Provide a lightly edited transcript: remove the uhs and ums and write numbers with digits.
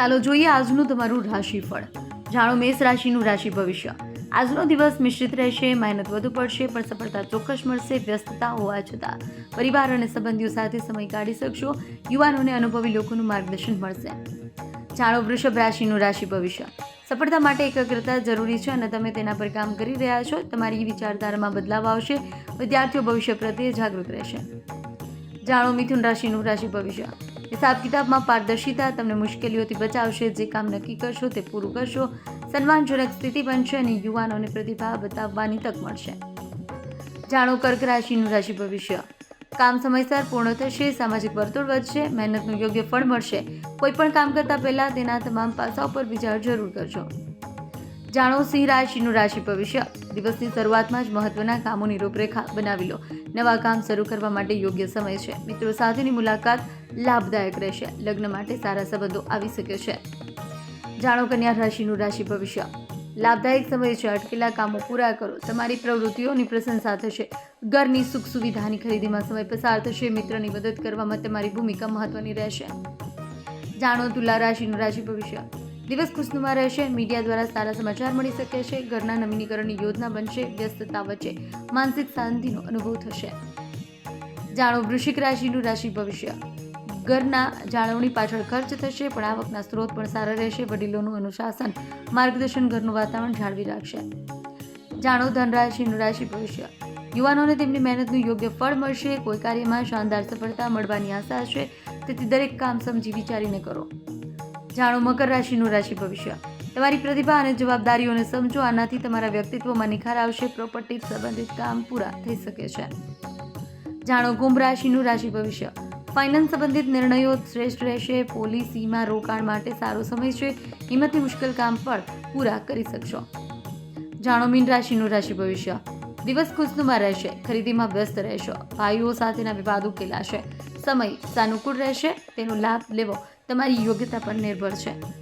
ચાલો જોઈએ આજનું તમારું રાશિફળ. જાણો મેષ રાશિનું રાશિ ભવિષ્ય. આજનો દિવસ મિશ્રિત રહેશે, મહેનત વધુ પડશે પણ સફળતા ચોક્કસ મળશે. વ્યસ્તતા હોવા છતાં પરિવાર અને સંબંધીઓ સાથે સમય કાઢી શકશો. યુવાનોને અનુભવી લોકોનું માર્ગદર્શન મળશે. જાણો વૃષભ રાશિનું રાશિ ભવિષ્ય. સફળતા માટે એકાગ્રતા જરૂરી છે અને તમે તેના પર કામ કરી રહ્યા છો. તમારી વિચારધારામાં બદલાવ આવશે. વિદ્યાર્થીઓ ભવિષ્ય પ્રત્યે જાગૃત રહેશે. જાણો મિથુન રાશિનું રાશિ ભવિષ્ય. હિસાબ કિતાબમાં પારદર્શિતા તમને મુશ્કેલીઓથી બચાવશે. જે કામ નક્કી કરશો તે પૂરું કરશો. સન્માનજનક સ્થિતિ બનશે અને યુવાનોને પ્રતિભા બતાવવાની તક મળશે. જાણો કર્ક રાશિનું રાશિ ભવિષ્ય. કામ સમયસર પૂર્ણ થશે. સામાજિક વર્તુળ વધશે. મહેનતનું યોગ્ય ફળ મળશે. કોઈ પણ કામ કરતા પહેલા તેના તમામ પાસાઓ પર વિચાર જરૂર કરજો. જાણો સિંહ રાશિનું રાશિ ભવિષ્ય. દિવસની શરૂઆતમાં જ મહત્વના કામોની રૂપરેખા બનાવી લો. નવા કામ શરૂ કરવા માટે યોગ્ય સમય છે. મિત્રો સાથેની મુલાકાત લાભદાયક રહેશે. લગ્ન માટે સારા સંબંધો આવી શકે છે. જાણો કન્યા રાશિનું રાશિ ભવિષ્ય. લાભદાયક સમય છે. અટકેલા કામો પૂરા કરો. તમારી પ્રવૃત્તિઓની પ્રશંસા થશે. ઘરની સુખ સુવિધાની ખરીદીમાં સમય પસાર થશે. મિત્રની મદદ કરવામાં તમારી ભૂમિકા મહત્વની રહેશે. જાણો તુલા રાશિનું રાશિ ભવિષ્ય. દિવસ ખુશનુમા રહેશે. મીડિયા દ્વારા સારા સમાચાર મળી શકે છે. ઘરના નવીનીકરણની યોજના બનશે. વ્યસ્તતા વચ્ચે માનસિક શાંતિનો અનુભવ થશે. જાણો વૃશ્ચિક રાશિનું રાશિ ભવિષ્ય. ઘરના જાળવણી પાછળ ખર્ચ થશે પણ આવકના સ્ત્રોત પણ સારા રહેશે. વડીલોનું અનુશાસન માર્ગદર્શન ઘરનું વાતાવરણ જાળવી રાખશે. જાણો ધન રાશિનું રાશિ ભવિષ્ય. યુવાનોને તેમની મહેનતનું યોગ્ય ફળ મળશે. કોઈ કાર્યમાં શાનદાર સફળતા મળવાની આશા છે. તેથી દરેક કામ સમજી વિચારીને કરો. જાણો મકર રાશિનું રાશિ ભવિષ્ય. તમારી પ્રતિભા અને જવાબદારીઓને સમજો. આનાથી તમારા વ્યક્તિત્વમાં નિખાર આવશે. પ્રોપર્ટી સંબંધિત કામ પૂરા થઈ શકે છે. જાણો કુંભ રાશિનું રાશિ ભવિષ્ય. ફાઇનાન્સ સંબંધિત નિર્ણયો શ્રેષ્ઠ રહેશે. પોલિસીમાં રોકાણ માટે સારો સમય છે. હિંમતથી મુશ્કેલ કામ પણ પૂરા કરી શકશો. જાણો મીન રાશિનું રાશિ ભવિષ્ય. દિવસ ખુશનુમા રહેશે. ખરીદીમાં વ્યસ્ત રહેશો. ભાઈઓ સાથેના વિવાદ ઉકેલાશે. સમય સાનુકૂળ રહેશે. તેનો લાભ લેવો તમારી યોગ્યતા પર નિર્ભર છે.